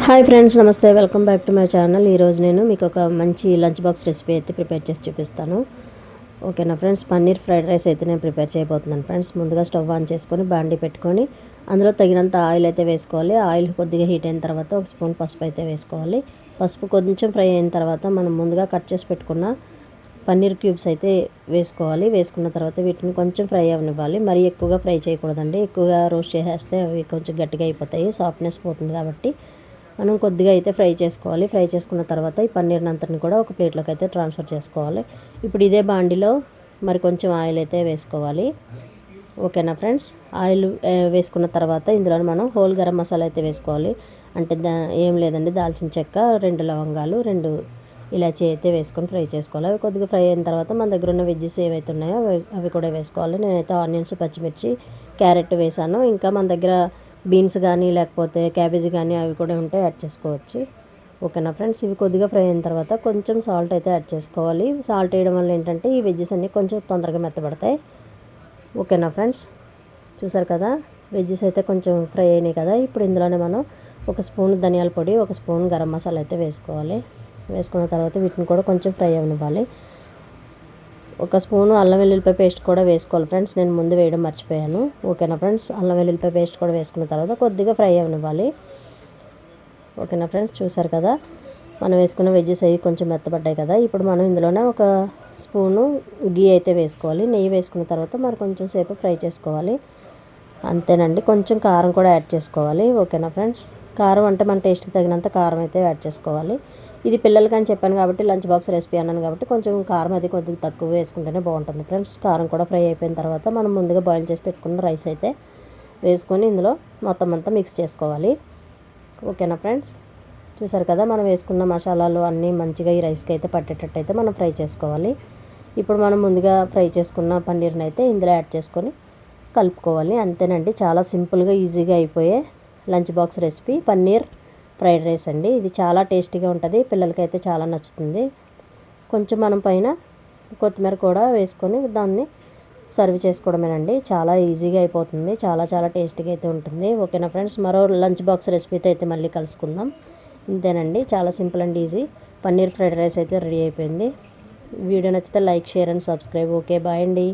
Hi friends, నమస్తే. Welcome back to my channel. ఈరోజు నేను మీకు ఒక మంచి లంచ్ బాక్స్ రెసిపీ అయితే ప్రిపేర్ చేసి చూపిస్తాను. ఓకేనా ఫ్రెండ్స్, పన్నీర్ ఫ్రైడ్ రైస్ అయితే నేను ప్రిపేర్ చేయబోతున్నాను ఫ్రెండ్స్. ముందుగా స్టవ్ ఆన్ చేసుకొని బాండి పెట్టుకొని అందులో తగినంత ఆయిల్ అయితే వేసుకోవాలి. ఆయిల్ కొద్దిగా హీట్ అయిన తర్వాత ఒక స్పూన్ పసుపు అయితే వేసుకోవాలి. పసుపు కొంచెం ఫ్రై అయిన తర్వాత మనం ముందుగా కట్ చేసి పెట్టుకున్న పన్నీర్ క్యూబ్స్ అయితే వేసుకోవాలి. వేసుకున్న తర్వాత వీటిని కొంచెం ఫ్రై అవ్వనివ్వాలి. మరీ ఎక్కువగా ఫ్రై చేయకూడదండి. ఎక్కువగా రోస్ట్ చేసేస్తే అవి కొంచెం గట్టిగా అయిపోతాయి, సాఫ్ట్నెస్ పోతుంది. కాబట్టి మనం కొద్దిగా అయితే ఫ్రై చేసుకోవాలి. ఫ్రై చేసుకున్న తర్వాత ఈ పన్నీర్ని అంతటిని కూడా ఒక ప్లేట్లోకి అయితే ట్రాన్స్ఫర్ చేసుకోవాలి. ఇప్పుడు ఇదే బాండిలో మరి కొంచెం ఆయిల్ అయితే వేసుకోవాలి. ఓకేనా ఫ్రెండ్స్, ఆయిల్ వేసుకున్న తర్వాత ఇందులో మనం హోల్ గరం మసాలా అయితే వేసుకోవాలి. అంటే ఏం లేదండి, దాల్చిన చెక్క, 2 లవంగాలు, 2 ఇలాచీ అయితే వేసుకొని ఫ్రై చేసుకోవాలి. అవి కొద్దిగా ఫ్రై అయిన తర్వాత మన దగ్గర ఉన్న వెజ్జెస్ ఏవైతే ఉన్నాయో అవి కూడా వేసుకోవాలి. నేనైతే ఆనియన్స్, పచ్చిమిర్చి, క్యారెట్ వేసాను. ఇంకా మన దగ్గర బీన్స్ కానీ లేకపోతే క్యాబేజీ కానీ అవి కూడా ఉంటే యాడ్ చేసుకోవచ్చు. ఓకేనా ఫ్రెండ్స్, ఇవి కొద్దిగా ఫ్రై అయిన తర్వాత కొంచెం సాల్ట్ అయితే యాడ్ చేసుకోవాలి. సాల్ట్ వేయడం వల్ల ఏంటంటే ఈ వెజ్జెస్ అన్నీ కొంచెం తొందరగా మెత్తబడతాయి. ఓకేనా ఫ్రెండ్స్, చూసారు కదా, వెజ్జెస్ అయితే కొంచెం ఫ్రై అయినాయి కదా. ఇప్పుడు ఇందులోనే మనం ఒక స్పూన్ ధనియాల పొడి, ఒక స్పూన్ గరం మసాలా అయితే వేసుకోవాలి. వేసుకున్న తర్వాత వీటిని కూడా కొంచెం ఫ్రై అవ్వనివ్వాలి. ఒక స్పూను అల్లం వెల్లుల్లిపాయ పేస్ట్ కూడా వేసుకోవాలి ఫ్రెండ్స్. నేను ముందు వేయడం మర్చిపోయాను. ఓకేనా ఫ్రెండ్స్, అల్లం వెల్లుల్లిపాయ పేస్ట్ కూడా వేసుకున్న తర్వాత కొద్దిగా ఫ్రై అవ్వనివ్వాలి. ఓకేనా ఫ్రెండ్స్, చూసారు కదా, మనం వేసుకున్న వెజ్జెస్ అవి కొంచెం మెత్తబడ్డాయి కదా. ఇప్పుడు మనం ఇందులోనే ఒక స్పూను గీ అయితే వేసుకోవాలి. నెయ్యి వేసుకున్న తర్వాత మరి కొంచెం సేపు ఫ్రై చేసుకోవాలి. అంతేనండి, కొంచెం కారం కూడా యాడ్ చేసుకోవాలి. ఓకేనా ఫ్రెండ్స్, కారం అంటే మన టేస్ట్కి తగినంత కారం అయితే యాడ్ చేసుకోవాలి. ఇది పిల్లలకి అని చెప్పాను కాబట్టి లంచ్ బాక్స్ రెసిపీ అన్నాను కాబట్టి కొంచెం కారం అది కొద్దిగా తక్కువ వేసుకుంటేనే బాగుంటుంది ఫ్రెండ్స్. కారం కూడా ఫ్రై అయిపోయిన తర్వాత మనం ముందుగా బాయిల్ చేసి పెట్టుకున్న రైస్ అయితే వేసుకొని ఇందులో మొత్తం అంతా మిక్స్ చేసుకోవాలి. ఓకేనా ఫ్రెండ్స్, చూసారు కదా, మనం వేసుకున్న మసాలాలు అన్నీ మంచిగా ఈ రైస్కి అయితే పట్టేటట్టు అయితే మనం ఫ్రై చేసుకోవాలి. ఇప్పుడు మనం ముందుగా ఫ్రై చేసుకున్న పన్నీర్ని అయితే ఇందులో యాడ్ చేసుకొని కలుపుకోవాలి. అంతేనండి, చాలా సింపుల్గా ఈజీగా అయిపోయే lunch box recipe paneer fried rice అండి. ఇది చాలా టేస్టీగా ఉంటుంది, పిల్లలకైతే చాలా నచ్చుతుంది. కొంచెం మనం పైన కొత్తిమీర కూడా వేసుకొని దాన్ని సర్వ్ చేసుకోవడమేనండి. చాలా ఈజీగా అయిపోతుంది, చాలా చాలా టేస్టీగా అయితే ఉంటుంది. ఓకేనా ఫ్రెండ్స్, మరో లంచ్ బాక్స్ రెసిపీతో అయితే మళ్ళీ కలుసుకుందాం. ఇంతేనండి, చాలా simple and easy paneer fried rice అయితే రెడీ అయిపోయింది. వీడియో నచ్చితే like, share and subscribe. Okay, bye అండి.